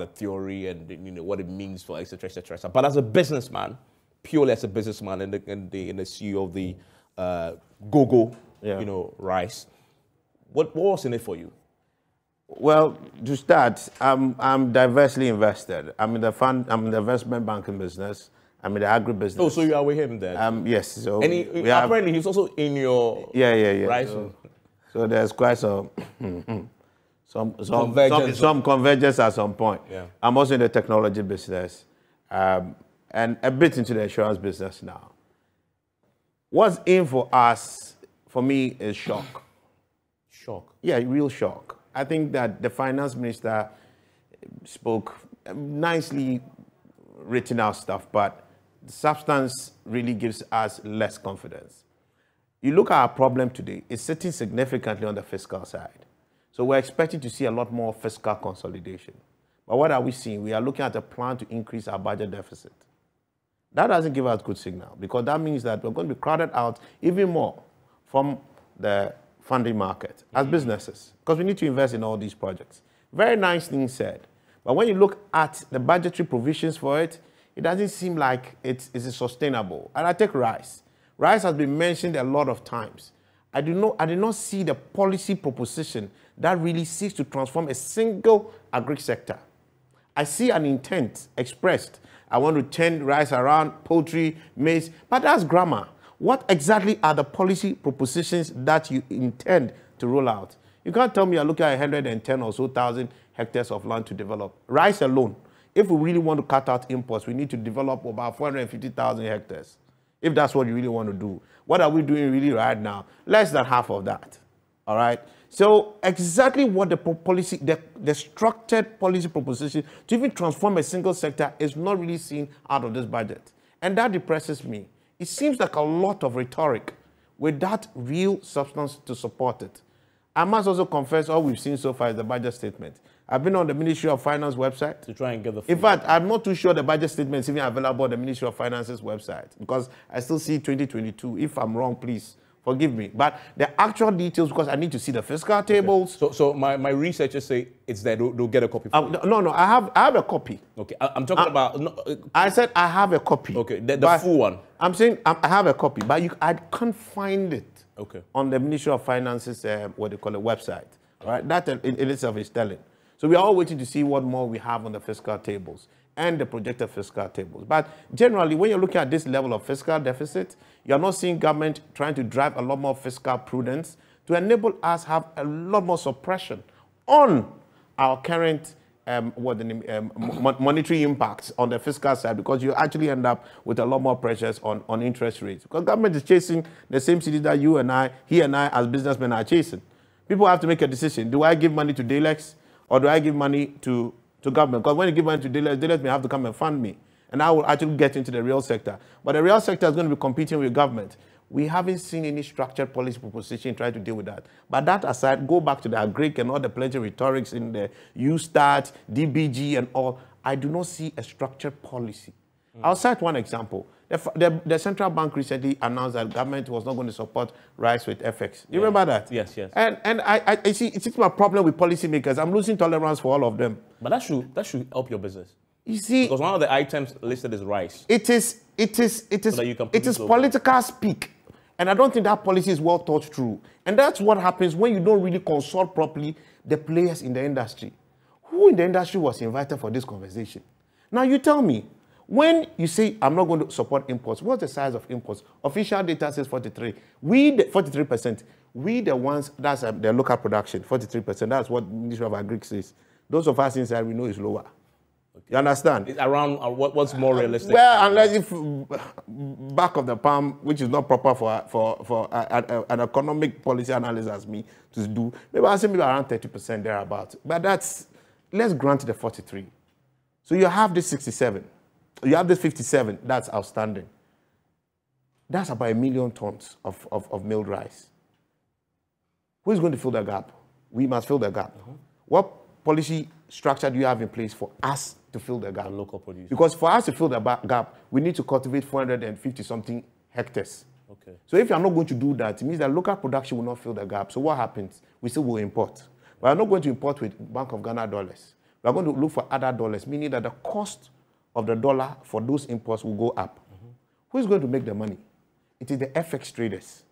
the theory and what it means for etc. etc. But as a businessman, purely as a businessman and the CEO of the Go-Go, rice, what was in it for you? Well, to start, I'm diversely invested. I'm in the fund. I'm in the investment banking business. I'm in the agribusiness. Oh, so you are with him then? Yes. So and apparently he's also in your rice. So there's quite some convergence at some point. Yeah. I'm also in the technology business and a bit into the insurance business now. What's in for us, for me, is shock. Shock? Yeah, real shock. I think that the finance minister spoke nicely written out stuff, but the substance really gives us less confidence. You look at our problem today, it's sitting significantly on the fiscal side. So we're expecting to see a lot more fiscal consolidation. But what are we seeing? We are looking at a plan to increase our budget deficit. That doesn't give us good signal, because that means that we're going to be crowded out even more from the funding market as businesses, because we need to invest in all these projects. Very nice thing said. But when you look at the budgetary provisions for it, it doesn't seem like it's sustainable. And I take rice. Rice has been mentioned a lot of times. I did not see the policy proposition that really seeks to transform a single agri sector. I see an intent expressed. I want to turn rice around, poultry, maize, but that's grammar. What exactly are the policy propositions that you intend to roll out? You can't tell me you're looking at 110 or so thousand hectares of land to develop. Rice alone, if we really want to cut out imports, we need to develop about 450,000 hectares. If that's what you really want to do. What are we doing really right now? Less than half of that, all right? So exactly what the policy, the structured policy proposition to even transform a single sector is not really seen out of this budget. And that depresses me. It seems like a lot of rhetoric without real substance to support it. I must also confess all we've seen so far is the budget statement. I've been on the Ministry of Finance website. To try and get the... In fact, I'm not too sure the budget statement is even available on the Ministry of Finance's website, because I still see 2022. If I'm wrong, please forgive me. But the actual details, because I need to see the fiscal tables. Okay. So my researchers say it's there. They'll get a copy for you. No, I have a copy. Okay, I'm talking about... No, I said I have a copy. Okay, the full one. I'm saying I have a copy, but I can't find it on the Ministry of Finance's, what they call it, website. All right? That in itself is telling. So we are all waiting to see what more we have on the fiscal tables and the projected fiscal tables. But generally, when you're looking at this level of fiscal deficit, you're not seeing government trying to drive a lot more fiscal prudence to enable us have a lot more suppression on our current monetary impacts on the fiscal side, because you actually end up with a lot more pressures on interest rates. Because government is chasing the same cities that you and I, he and I as businessmen are chasing. People have to make a decision. Do I give money to Dalex? Or do I give money to government? Because when you give money to dealers may have to come and fund me. And I will actually get into the real sector. But the real sector is going to be competing with government. We haven't seen any structured policy proposition trying to deal with that. But that aside, go back to the Agric and all the plenty of rhetorics in the USTAT, DBG and all. I do not see a structured policy. I'll cite one example. The central bank recently announced that government was not going to support rice with FX. You remember that? Yes, yes. And I see it's my problem with policymakers. I'm losing tolerance for all of them. But that should help your business. You see, because one of the items listed is rice. It is political speak. And I don't think that policy is well thought through. And that's what happens when you don't really consult properly the players in the industry. Who in the industry was invited for this conversation? Now you tell me, when you say, I'm not going to support imports, what's the size of imports? Official data says 43. 43%. We the ones, that's the local production, 43%. That's what the Ministry of Agric says. Those of us inside, we know it's lower. Okay. You understand? It's around, what's more realistic? Well, unless if back of the palm, which is not proper for an economic policy analyst as me to do, maybe I'll say maybe around 30% thereabouts. But that's, let's grant the 43. So you have this 67. You have this 57, that's outstanding. That's about 1 million tons of milled rice. Who is going to fill the gap? We must fill the gap. What policy structure do you have in place for us to fill the gap? Local producers. Because for us to fill the gap, we need to cultivate 450-something hectares. Okay. So if you're not going to do that, it means that local production will not fill the gap. So what happens? We still will import. We are not going to import with Bank of Ghana dollars. We are going to look for other dollars, meaning that the cost of the dollar for those imports will go up. Who is going to make the money? It is the FX traders.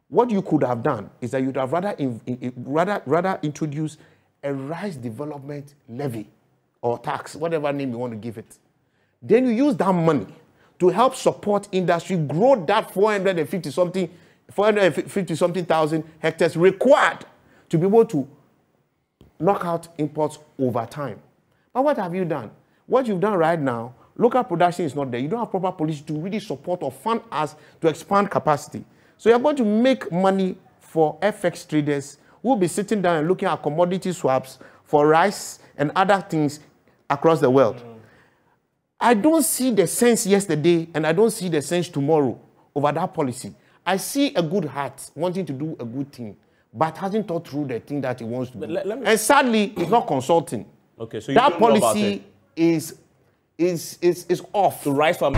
What you could have done is that you'd have rather introduce a rice development levy or tax, whatever name you want to give it. Then you use that money to help support industry, grow that 450-something thousand hectares required to be able to knock out imports over time. But what have you done? What you've done right now, local production is not there. You don't have proper policy to really support or fund us to expand capacity. So you're going to make money for FX traders who will be sitting down and looking at commodity swaps for rice and other things across the world. I don't see the sense yesterday and I don't see the sense tomorrow over that policy. I see a good heart wanting to do a good thing, but hasn't thought through the thing that he wants to do. And sadly, it's not consulting. Okay, so that policy is off. The rice farm.